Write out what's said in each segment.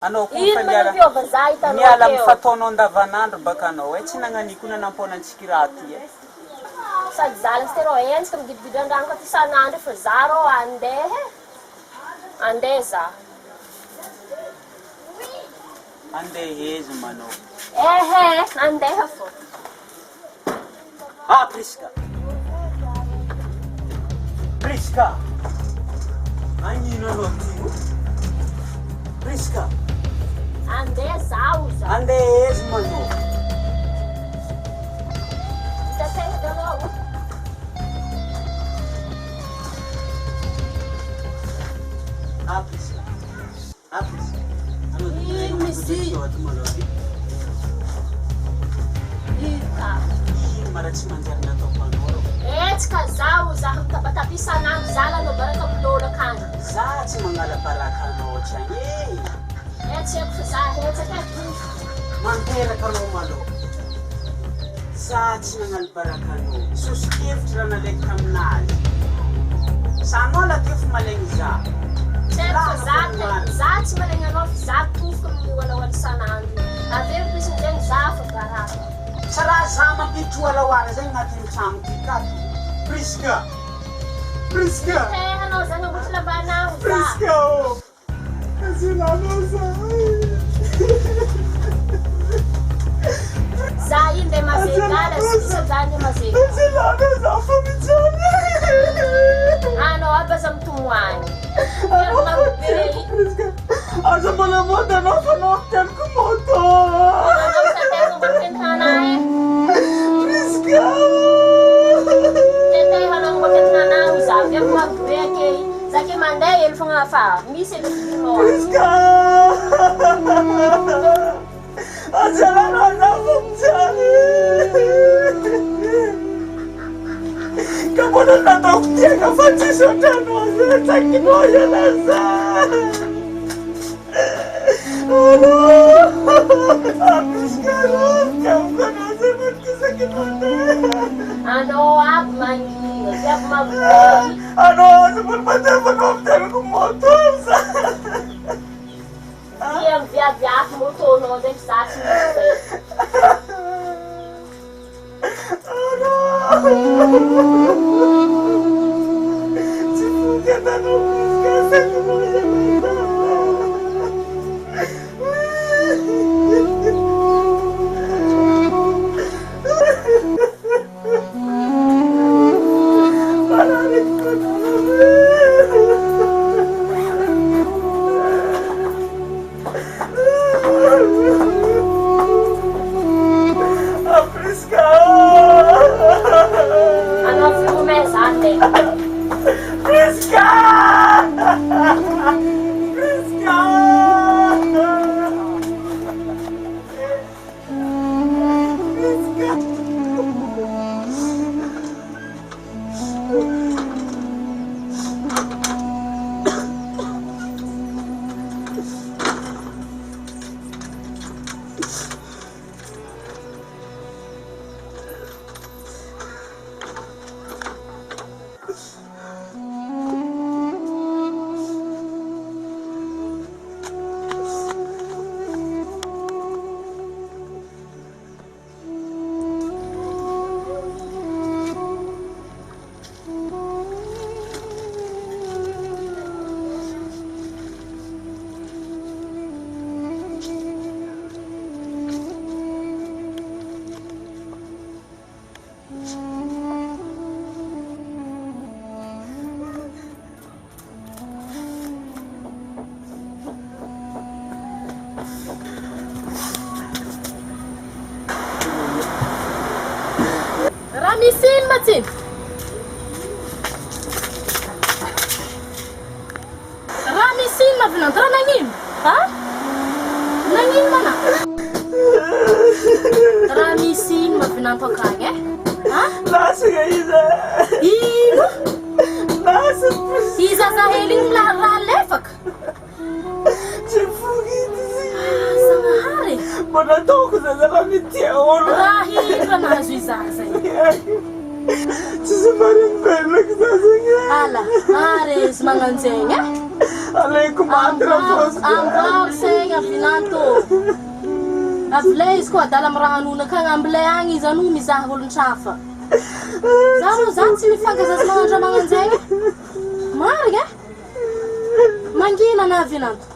Ano kung miala mifataonao andavanandro baka anao tsy nagnaniko nampona antsikiraty sady zala stero ensika migidigidy andrano ka isan'andro fa za rô andeha za andeha eza manao andeha fô Priska agnino anao ty Priska andeha zaho za andeha eza manao hitatena dalao Priska ino misy mara tsy manjary nataoko anao etsika zaho za mitabataby isan'andro zala anao baraka milôlo akany za tsy magnala baraka anao otrany tsy haiko fa za hetsaka manteraka anao malao za tsy nagnala baraka anao sosokevitra raha nalaiko taminazy sanao latefo malegny za za tsy malegny anao fa za tofoka miolaola isan'andro aveo misy zegny za fa garaka sa raha za mampiditry oalaoala zegny agnatin'ny trano ty kato Priska tehanao zany ambotsy lambanao Priska azilanao za za iny le mazegala sisa zany mazega azilanao za fa mijany anao aby aza mitomoany Priska aza mbolamody anao fa anao ampianiko moto Priska tetehanao maketinanao za avy magbeke zake mandeha ely fogna fa misy ely finao Priska azilanao za fa mijany Kamu nak tahu dia kapan sih sudah nol sakit wajah nasa. Aduh, habis sekarang kamu kan nasa nanti sakit wajah. Aduh, apa lagi? Siap mabuk. Aduh, sebelum macam penonton aku motor. Diam viajar motor no dek saksi. Kita nunggu kasih Ramisin macin. Ramisin mabilang tara nangin. Ha? Nangin mana? Ramisin mabilang pagkain Ha? Nasa ka Iza. Ino? Nasa Iza sa heling lefak. Cifugit siya. Sama hari. Manataw ko sa salamit siya. Rahil ka na Iza sa Susumarin ba lang sa sanya? Ala, ares manganseng Alaiko maty raha Ambao segna vinanto. Avlay izy koa adala amin'ny raha anonaka agny ambilay agny izy ano mizaha olon-trafa. Za tsy mifankazazy magnandra magnanjegny. Marigna? Mangina na vinanto.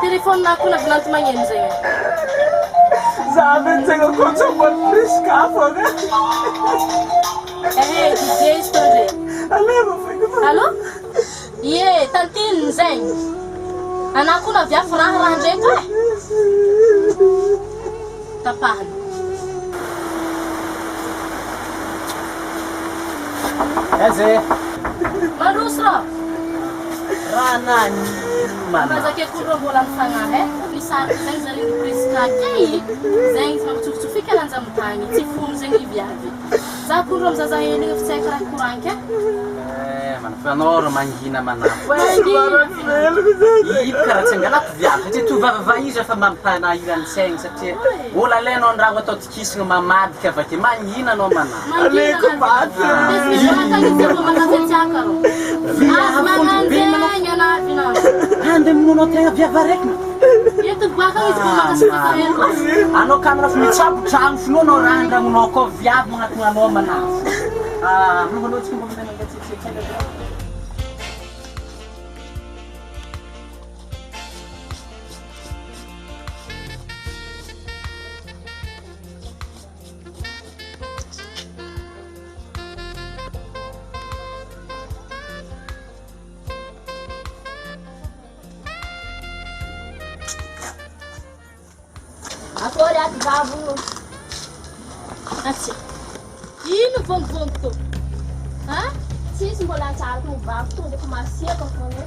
Telefone na kuna vinanto magneno zegny. Zabe zegny koa tsy mbola priskafo agny. DJ story. Allô? Ye, tantine zegny. Anako na viafy raha ndraiky e. Tapahana. Eze. Marusro. Ranani. Mazake kuro mbola mifagnahy e. Misary zegny zare ny priska kay. Zegny famitsofotsofika ananjy amin'ny tagny. Tsy fono zegny viavy. Za kuro mizaza hely efa tsy haiko raha koranky e. Manfanoro mangina manapo. Io karaha tsy angalaky viavy satria tovavava izy efa mampana irany saigny satria olo alainao andraho atao tikisina mamadika avake mangina anao manapo. Alaiko maty. Ande mono tegna viava raiky. Anao kamera fa mitsabo trano finoanao raha andragnonao koa viavy magnatona anao manapo. Mangalotsika mbo mena ngatsitsika. Akory aty vavo. Atsy. Ino vongovongo to? Ha? Tsisy mbola tsara ny vavo to ndefa masiaka foana.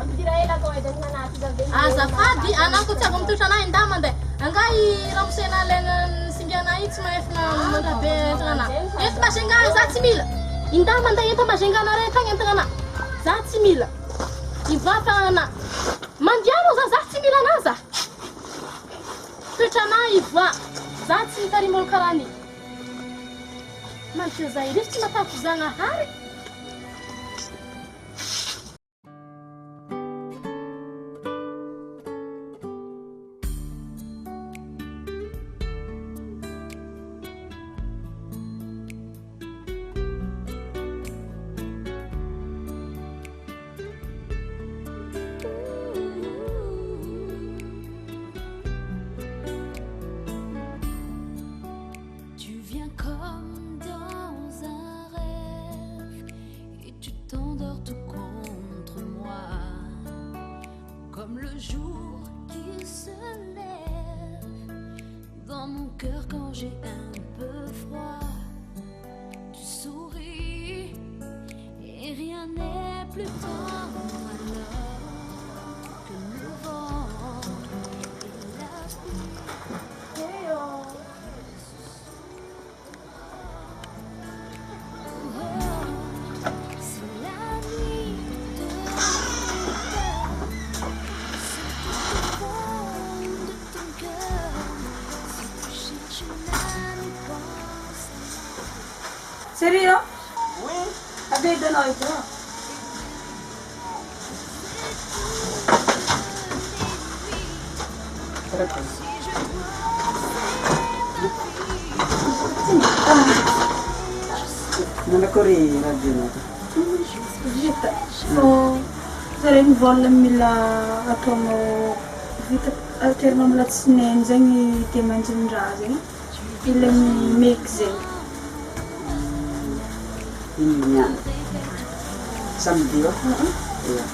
Ampidira ela atao edy agnaty zave. Azafady, anako tsy avy mitotra anahy nda mandeha. Angay ramosena alaina singiana io tsy mahefana mandrabe entana. Eto mazengana za tsy mila. Inda mandeha eto mazengana rehetra agny entana. Za tsy mila. Ivafa ana. Mandiano za tsy mila anaza. Toetranahy ivoa. Za tsy mitarimy olo karany. Mantsy zay risy tsy matafy zagnahary. Quand j'ai un peu froid, tu souris et rien n'est plus tendre alors que le vent et la c'est la nuit de c'est tout au fond de ton cœur. Serio? Oui. Avete noi però? Non è corri raggiunto. Vita. Sarei mivola mila atomo vita alterno amla tsinen zegny te manjindraha zegny. Ilany make zegny. Ini samedi va? Iya.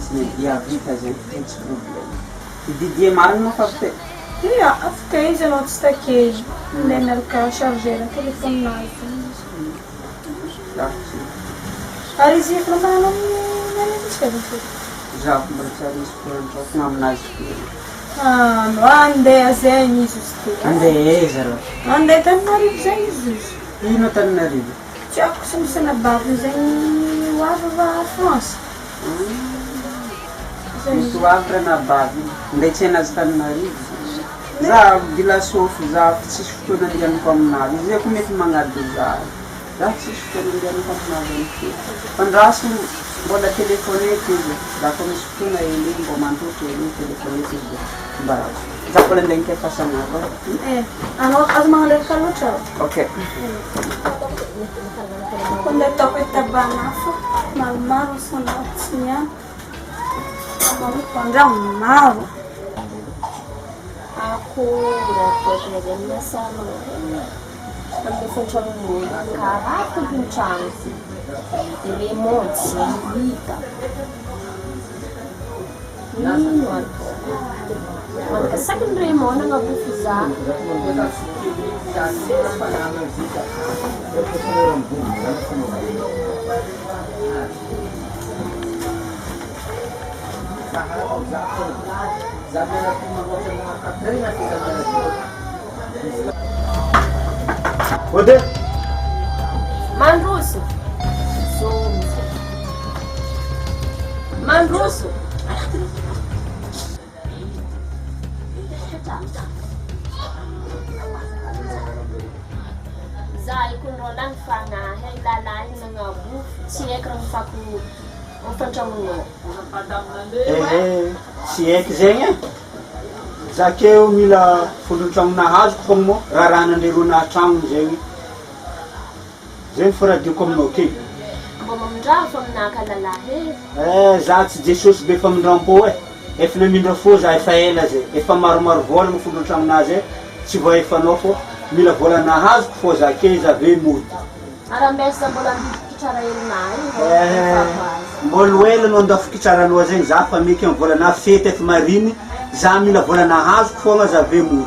Samedi ya vita gente problema. E Didier marino fa te. Ia, afaka izy anao tsy takejy. Ndeha miaraka chargeur telefoninay. Ary izy efa nanao nanitsy Já conversar isso por um pouco na homenagem. no andeha zegny izy izy ty. Andeha zaro. Andeha Tananarivo zegny izy izy. Ino Tananarivo? Tsy ako sy misy anabavy zegny hoavy va France. Misy hoavy na bavy. Andeha tsy anazy Tananarivo. za bila sofy za tsisy fotoana andehanako aminazy izy ko mety magnady za tsisy fotoana andehanako aminazy fandraso mbola telefonety izy za ko misy fotoana hely mbo mandoto hely telefonety izy mba za mbola andeha nikefasana Anao azo magnalevaka loatra ok quando eu toco itabanafa maromaro sonatsi niany amarotondra maro akora toetra miasana amin'ny fantragnon'olo karaha tompontrano dia remonty hita ino atao manaka saky ny remona agnabofy za Ode? Mandroso. Mandroso. Za ikonrolan fanahy lalahy nagnabo tsy haiko raha mifako fantramonao. Tsy haiko zegny e. Zakeo mila fondron-tragnonahazoko fa mo raha nanderona tragno zegny. Zegny faradiko aminao ke. Mbo mamindraha fa aminaka lalahy Za tsy Jesosy be famindram-po e. Efa namindra fo za efa ela zay. Efa maromaro vola fondron-tragnonah zay. Tsy voaefanao fô mila vola nahazoko fô za ke za ve mody. Arambesa mbola mpitrara elinahy. Mbolo ela no andafikitraranao zegny za fa meky amin'ny volana fety efa mariny za mila vola nahazoko foagna za ve mody.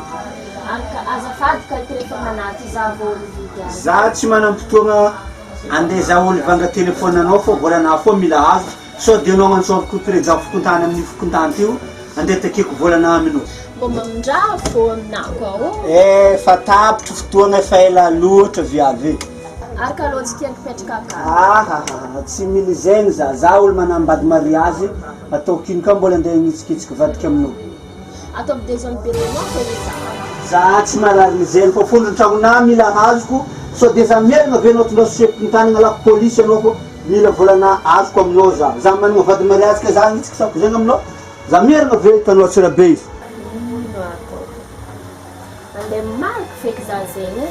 Azafady ka telefôna anaty za vola vidy azy. Za tsy manam-potoagna andeha za olo hivanga telefôna anao fô vola na fô mila hazo sao de anao mantsovako président fikontany amin'ny fikontany teo andeha takeko volana aminao. Mbo mamindraha fô aminako ao. Fa tapitry fotoagna efa ela loatra viavy. Araka loatsy tiako petraka Tsy mily zegny za olo manambady mariazy ataoko ino ka mbola andeha nitsikitsika vadika aminao. Ataovy deuxième bureau-nao fa Za tsy marary zegny fa fondron-tragnonah mila hazoko sao de za mierigna ve anao tonga sepontany agnalako polisy anao fô mila volana azoko aminao za. Za managna vady mariazy ka za nitsikisako zegny aminao. Za mierigna ve hitanao tsira be izy. ino atao. Andeha mariky feky za zegny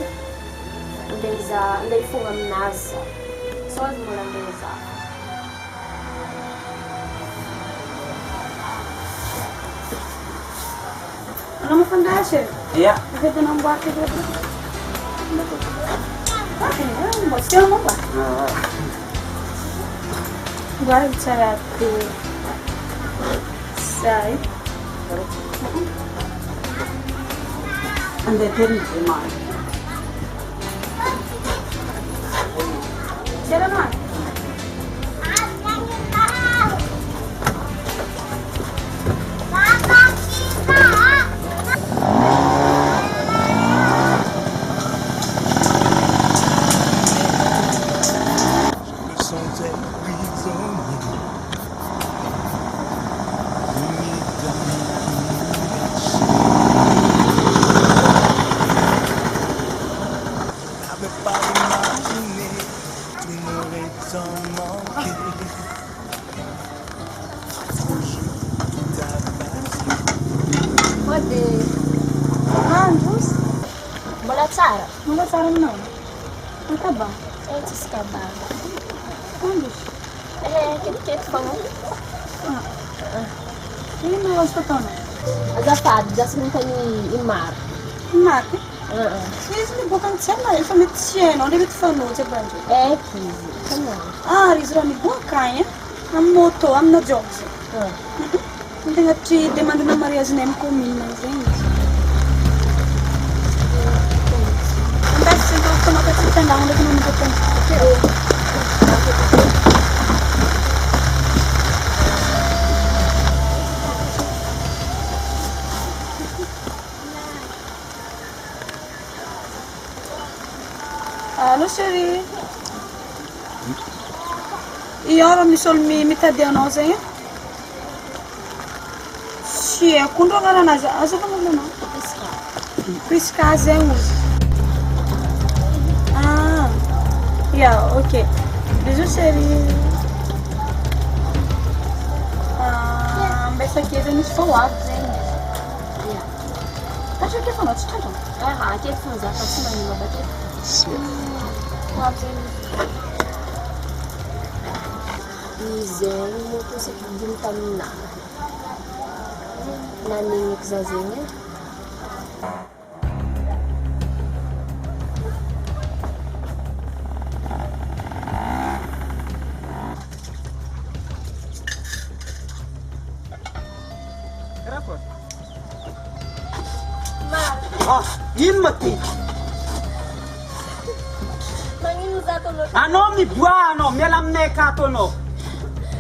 andeha ifogna aminazy sao azy mbola andeha za. Anao mafandasy ia vedo namboaky mbo tsy eo momba mboary tsara be zay andeha teny zemaly Siapa Mbola tsara? Mbola tsara não. Não tá bom. Tsisy kabary. Onde? Kelikely fogna. Ino azo fataona? Azafady dasy nontany imary. Maty? Izy miboaka tsy hainao, efa mety tsy hainao, ndraiky mety fanotsy aban'ireo. Eky izy. Tanàna. Izy raha miboaka agny amin'ny moto, amina jobs. Tegna tsy demandena mariazinay amin'ny commune zegny izy. Andasy então tomar para te andar onde não me deu Allô chérie. E ora mi sol mi mitady anao zegny? Tsy haiko ndro agnaranazy. Azoko malona. Priska zegny izy. Ah. Yeah, ok. Bisous chérie. Mbesa akeza misy fô avy zegny izy. Tatra ke fanao tsy tratra. Aketo fa zaka tsy magnino bakeo. Avy zegny izegny moto isaky dimy taminahy. Nanigniky za zegny e. Ino ma ty? Magnino za tolo? Anao miboa anao, miala aminay akato anao.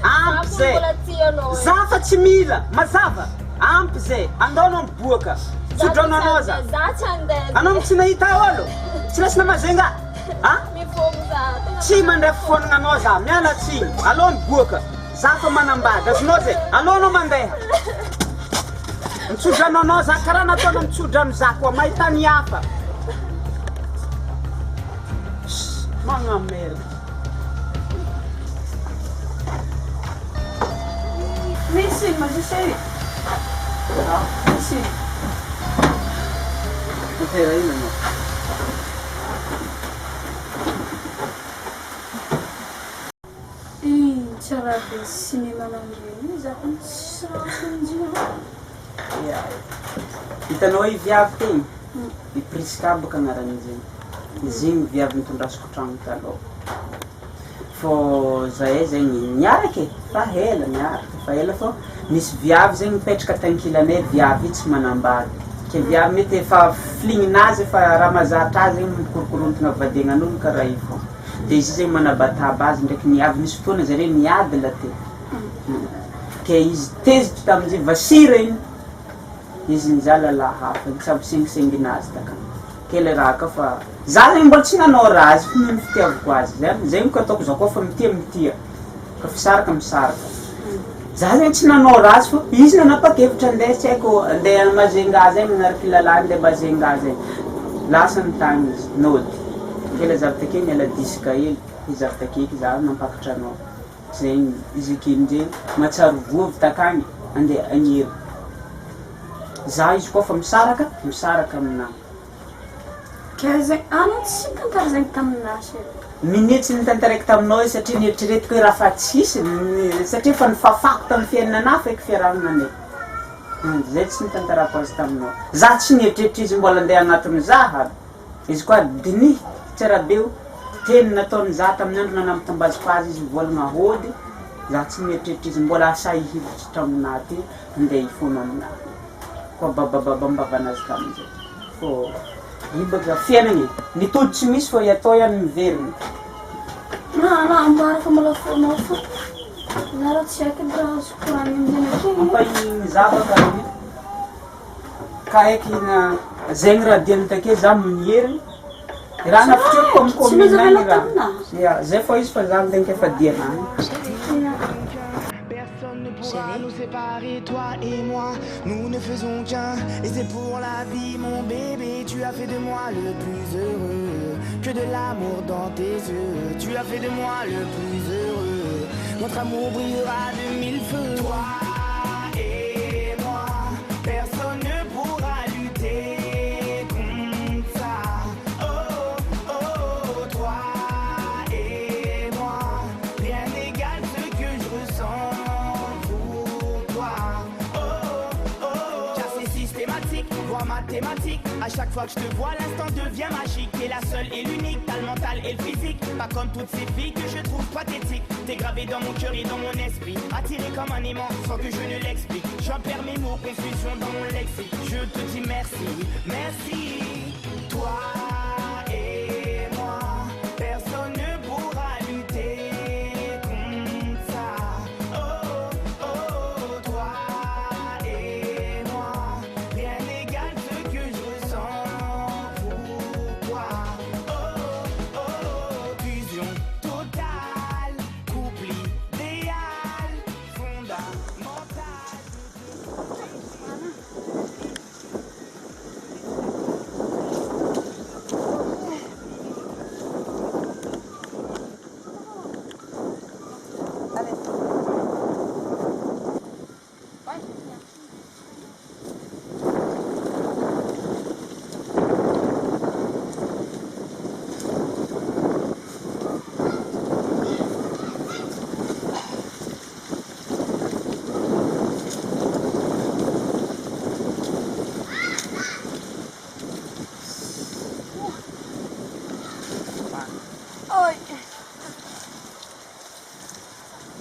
Ampy zay. Mbola ty anao. Za fa tsy mila, mazava. Ampy zay, andao anao miboaka. Sodrano anao za. Za tsy andeha. Anao tsy nahita olo? Tsy lasina mazenga? Ha? Mifogo za. Tsy mandray fonana anao za, miala tsiny. Alao miboaka. Za fa manambady, azonao zay. Alao anao mandeha. Mitsodrano anao za, karaha nataona mitsodrano za koa, mahita ny hafa. Magnamerda. Merci, mas isso aí. Merci. Pera aí, meu. Tsara be cinéma nandrainy za fa tsy raha Hitanao i viavy tegny? I Priska baka agnaran'izegny. Izy igny viavy nitondrasako tragno taloha. Fô zahay zegny niaraka fa ela niaraka fa ela fô misy viavy zegny mipetraka tankilanay viavy io tsy manambady. Ke viavy mety efa filigninazy efa raha mazatra azy zegny mikorokorontagna vadiagnan'olo karaha io fô. De izy zegny manabataba azy ndraiky niavy misy fotoana zareo niadila te. Ke izy tezitra tamin'izay vasira igny. Izy nizala lahafa, samy sengisenginazy takany. Kele raha ka fa za zegny mbola tsy nanao raha azy, fa fitiavako azy. Zegny ko ataoko zao koa fa mitia. Ka fisaraka misaraka. Za zegny tsy nanao raha azy fa izy nanapa-kevitra andeha tsy haiko andeha mazenga zegny manaraka lalàna andeha mazenga zegny. Lasa nitany izy, nody. Kele zavy take niala disika hely, izy zavy take za nampakatra anao. Zegny izy akin'izay matsaro vovy takany andeha agniry. Za izy koa fa misaraka aminahy. Kaya zegny, anao tsy tantara zegny taminahy chérie. Minitsy nitantaraiky taminao satria nieritreretiko hoe raha fa tsisy, satria fa nifafako tamin'ny fiainananahy feky fiarahamonanay. Zay tsy nitantarako azy taminao. Za tsy nieritreritry izy mbola andeha agnatin'ny za. Izy koa dinihy tsarabeo, teny nataony za tamin'ny andro nanampitam-baziko azy izy volagna hody. Za tsy nieritreritry izy mbola asa hihivitry taminahy ty, andeha hifono aminahy. Koa babababambavanazy tamin'izay. Fô ibaka fiainagny, ny tody tsy misy fô atao ihany miveriny. Ambara fa mbola fonao fô. Za raha tsy haiko raha azo koragny amin'izay akegny. Fa igny za baka ka haiky na zegny raha diany take za miniheriny. Raha nafitreko amin'ny commune agny raha. Zay fô izy fa za tegna efa dianahy. Personne ne pourra nous séparer, toi et moi. Nous ne faisons qu'un, et c'est pour la vie, mon bébé. Tu as fait de moi le plus heureux, que de l'amour dans tes yeux. Tu as fait de moi le plus heureux. Notre amour brillera de mille feux. Toi et moi, personne ne pourra lutter contre ça. Oh, oh, toi et moi, rien n'égale ce que je ressens. Mathématiques. À chaque fois que je te vois, l'instant devient magique. T'es la seule et l'unique, t'as le mental et le physique. Pas comme toutes ces filles que je trouve pathétiques. T'es gravé dans mon cœur et dans mon esprit. Attiré comme un aimant sans que je ne l'explique. J'en perds mes mots, confusion dans mon lexique. Je te dis merci, merci. Toi et moi, personne ne pourra lutter contre ça. Oh, oh, toi et moi, rien n'égale ce que je ressens pour toi. Oh, oh, fusion totale, couple idéal, fondamental.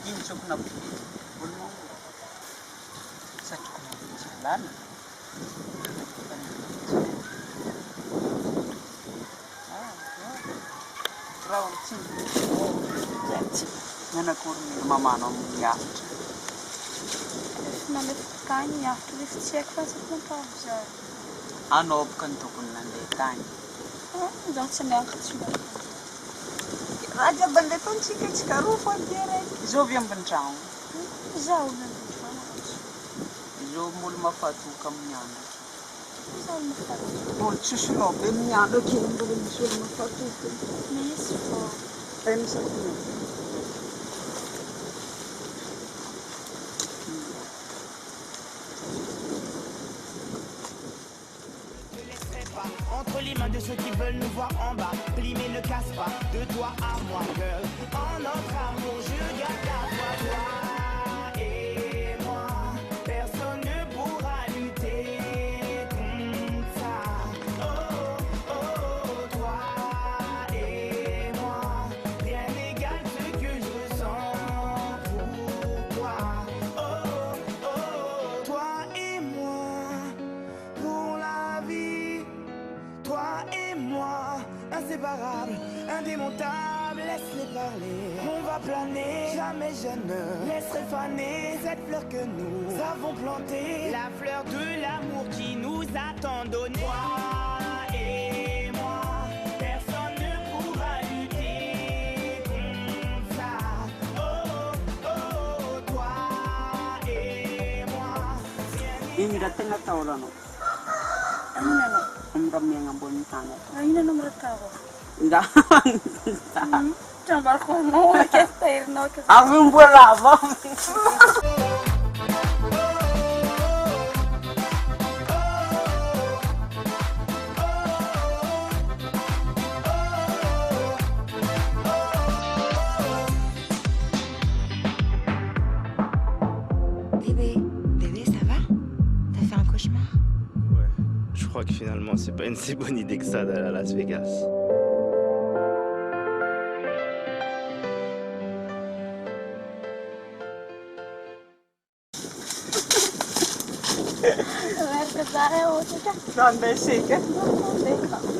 Inso ko na po. Wala mo. Sa ko na po sa lan. Rawan sih. Mana kurni mama nom ya. Mamy tkanie, tu jest ciekła z tym dobrze. Ano kan to kun nande tani. Zawsze miałam trzymać. Raja bande ton chika rufa dire. Zoviam bentrang. Żałne. Zo mul mafatu kam nyando. Żałne fakt. Mul chushlo ben nyando kendo ben sul mafatu. Miejsce. Ben sa kuno. Entre les mains de ceux qui veulent nous voir en bas. Pli mais ne casse pas, de toi à moi, girl. En notre amour, je garde la foi. Toi et moi, personne ne pourra lutter contre ça. Oh, oh, toi et moi, rien n'égale ce que je ressens pour toi. Oh, oh, toi et moi, pour la vie. Toi et moi, inséparables, indémontables, laisse-les parler. On va planer, jamais je ne laisserai faner cette fleur que nous avons plantée. La fleur de l'amour qui nous a tant donné. Toi et moi, personne ne pourra lutter contre ça. Oh, oh, toi et moi, Ini datang atau orang? Ano na? Kami yang ngambon tangan. Ayun na naman ako. Enggak. Chamar ko mo, kesta irno ka. Aku yang berapa? Bébé, ça va? T'as fait un cauchemar? Ouais, je crois que finalement c'est pas une si bonne idée que ça d'aller à Las Vegas. Saya outra já. Sampai sih kan?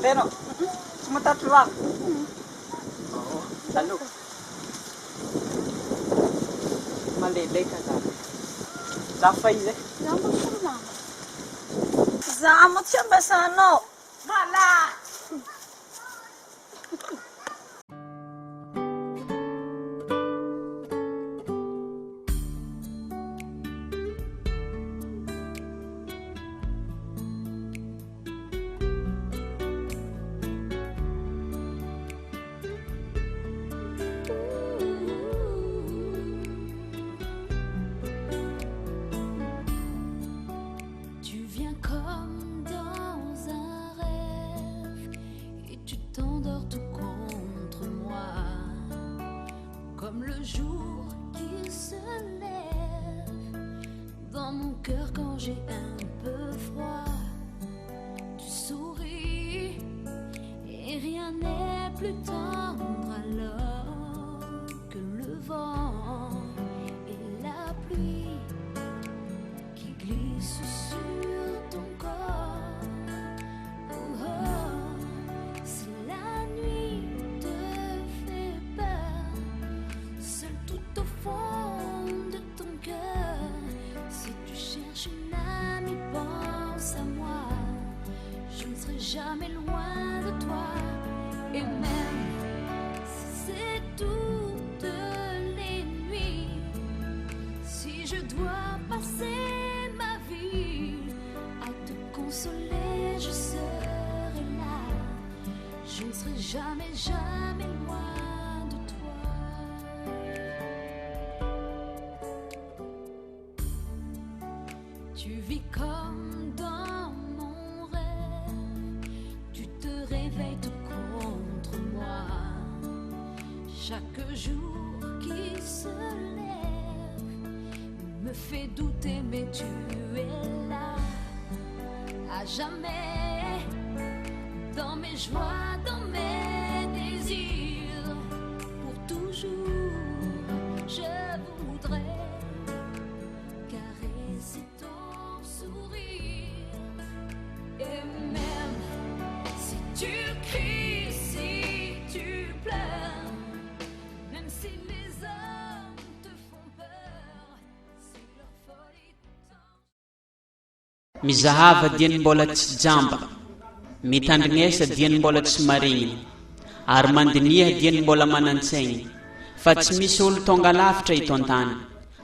Deno, sebentar doang. Oh, lalu. Malele kata. Dafai je. Zamot siya ba sa ano? Hala! Tu viens comme dans un rêve et tu t'endors tout contre moi, comme le jour qui se lève dans mon cœur quand j'ai un peu froid. Tu souris et rien n'est plus tendre alors que le vent et la pluie qui glisse sur ton corps. Oh, oh, si la nuit te fait peur, seul tout au fond de ton cœur, si tu cherches une amie, pense à moi. Je ne serai jamais loin de toi. Et même si c'est toutes les nuits, si je dois passer ma vie à te consoler, je serai là. Je ne serai jamais, jamais loin de toi. Tu vis comme dans mon rêve, tu te réveilles tout contre moi. Chaque jour qui se lève me fait douter, mais tu es là à jamais, dans mes joies, dans mes désirs, pour toujours. Je vous mizahava dia ny mbola tsy jamba, mitandrinesa dia ny mbola tsy maregniny, ary mandiniha dia ny mbola manantsaigny, fa tsy misy olo tonga lavitra eto an-tany.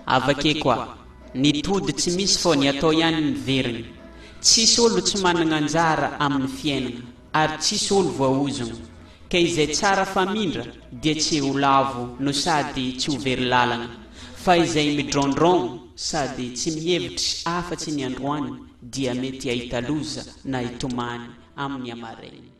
Avake koa, ny tody tsy misy fô ny atao ihany ny veriny. Tsisy olo tsy manana anjara amin'ny fiainana, ary tsisy olo voaozona. Ka izay tsara famindra dia tsy ho lavo no sady tsy ho very lalana, fa izay midrondron sady tsy mihevitry afa-tsy ny androany dia mety ahita loza na hitomany amin'ny amarainy.